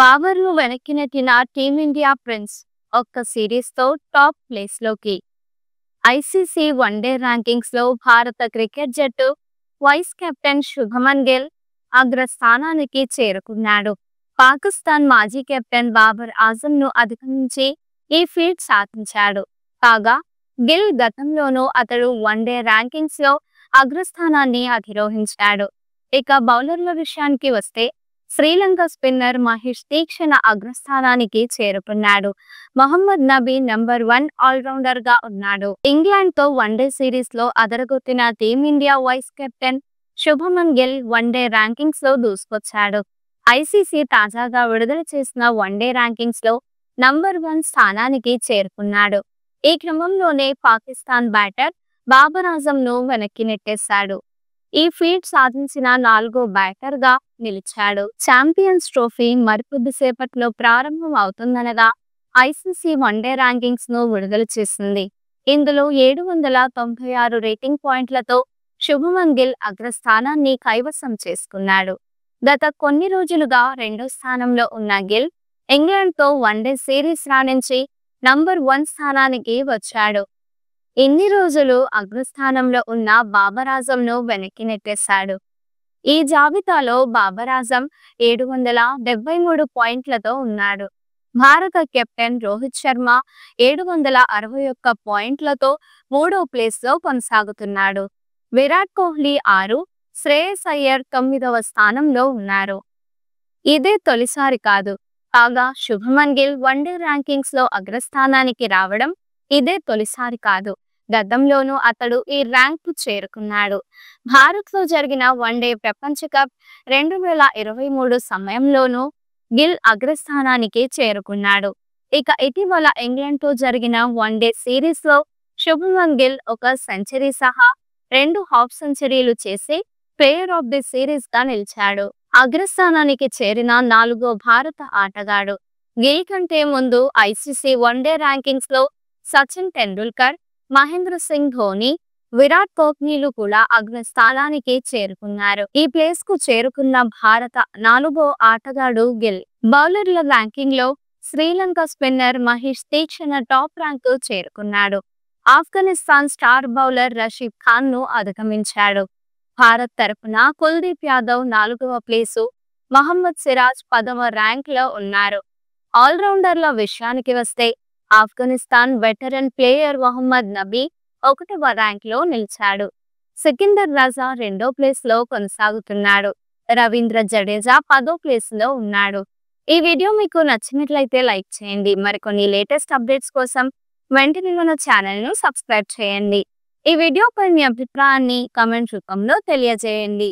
బాబర్‌ను వెనక్కి నెట్టిన team India prince ఒక్క సిరీస్‌తో top ప్లేస్‌లోకి. ఐసీసీ వన్‌డే ర్యాంకింగ్స్‌లో భారత క్రికెట్ జట్టు వైస్ కెప్టెన్ శుభమన్ గిల్ అగ్రస్థానానికి చేరుకున్నాడు. పాకిస్తాన్ మాజీ కెప్టెన్ బాబర్ ఆజంను అధిగమించి ఈ ఫీట్ సాధించాడు. కాగా గిల్ గతంలోనూ అతడు వన్‌డే ర్యాంకింగ్స్‌లో అగ్రస్థానాన్ని అధిరోహించాడు. ఇక బౌలర్ల విషయానికి వస్తే శ్రీలంక స్పిన్నర్ మహేష్ తీక్షణ అగ్రస్థానానికి చేరుకున్నాడు. మహమ్మద్ నబీ నంబర్ 1 ఆల్రౌండర్ గా ఉన్నాడు. ఇంగ్లాండ్ తో వన్డే సిరీస్ లో అదరగొట్టిన team India vice captain Shubman Gill one day rankings లో దూసుకొచ్చాడు. ఐసీసీ తాజాగా విడుదల చేసిన వన్డే ర్యాంకింగ్స్ లో నంబర్ 1 స్థానానికి చేరుకున్నాడు. ఈ క్రమంలోనే పాకిస్తాన్ బ్యాటర్ బాబర్ ఆజంను వెనక్కి నెట్టేశాడు. ఈ ఫీట్ సాధించిన 4వ బ్యాటర్ గా నిలిచాడు. ఛాంపియన్స్ ట్రోఫీ మరికొద్దిసేపట్లో ప్రారంభం అవుతుందనగా ఐసీసీ వన్డే ర్యాంకింగ్స్ ను విడుదల చేసింది. ఇందులో 796 రేటింగ్ పాయింట్లతో శుభమన్ గిల్ అగ్రస్థానాన్ని కైవసం చేసుకున్నాడు. గత కొన్ని రోజులుగా రెండో స్థానంలో ఉన్న గిల్ ఇంగ్లాండ్తో వన్డే సిరీస్ రాణించి నంబర్ 1 స్థానానికి వచ్చాడు. ఇన్ని రోజులు అగ్రస్థానంలో ఉన్న బాబర్ ఆజంను వెనక్కి నెట్టేశాడు. ఈ జాబితాలో బాబర్ ఆజం 773 పాయింట్లతో ఉన్నాడు. భారత కెప్టెన్ రోహిత్ శర్మ 761 పాయింట్లతో 3వ ప్లేస్లో కొనసాగుతున్నాడు. విరాట్ కోహ్లీ 6, శ్రేయస్ అయ్యర్ 9వ స్థానంలో ఉన్నారు. ఇదే తొలిసారి కాదు. కాగా శుభమన్ గిల్ వన్డే ర్యాంకింగ్స్ లో అగ్రస్థానానికి రావడం ఇదే తొలిసారి కాదు. గతంలోనూ అతడు ఈ ర్యాంకు చేరుకున్నాడు. భారత్లో జరిగిన వన్డే ప్రపంచ కప్ 2023 సమయంలోనూ గిల్ అగ్రస్థానానికి చేరుకున్నాడు. ఇక ఇటీవల ఇంగ్లాండ్తో జరిగిన వన్డే సిరీస్ లో శుభమన్ గిల్ ఒక సెంచరీ సహా 2 హాఫ్ సెంచరీలు చేసి ప్లేయర్ ఆఫ్ ది సిరీస్ గా నిలిచాడు. అగ్రస్థానానికి చేరిన 4వ భారత ఆటగాడు. గిల్ కంటే ముందు ఐసీసీ వన్డే ర్యాంకింగ్స్ లో సచిన్ టెండూల్కర్, మహేంద్ర సింగ్ ధోని, విరాట్ కోహ్లీలు కూడా అగ్రస్థానానికి చేరుకున్నారు. ఈ ప్లేస్ కు చేరుకున్న భారత 4వ ఆటగాడు గిల్. బౌలర్ల ర్యాంకింగ్ లో శ్రీలంక స్పిన్నర్ మహేష్ తీక్షణ టాప్ ర్యాంకు చేరుకున్నాడు. ఆఫ్ఘనిస్తాన్ స్టార్ బౌలర్ రషీద్ ఖాన్ ను అధిగమించాడు. భారత్ తరపున కుల్దీప్ యాదవ్ 4వ ప్లేసు, మహమ్మద్ సిరాజ్ 10వ ర్యాంక్ లో ఉన్నారు. ఆల్రౌండర్ల విషయానికి వస్తే ఆఫ్ఘనిస్తాన్ వెటరన్ ప్లేయర్ మహమ్మద్ నబీ 1వ ర్యాంక్ లో నిలిచాడు. సికిందర్ రజా 2వ ప్లేస్ లో కొనసాగుతున్నాడు. రవీంద్ర జడేజా 10వ ప్లేస్ లో ఉన్నాడు. ఈ వీడియో మీకు నచ్చినట్లయితే లైక్ చేయండి. మరికొన్ని లేటెస్ట్ అప్డేట్స్ కోసం వెంటనే మన ఛానల్ ను సబ్స్క్రైబ్ చేయండి. ఈ వీడియోపై మీ అభిప్రాయాన్ని కామెంట్ రూపంలో తెలియజేయండి.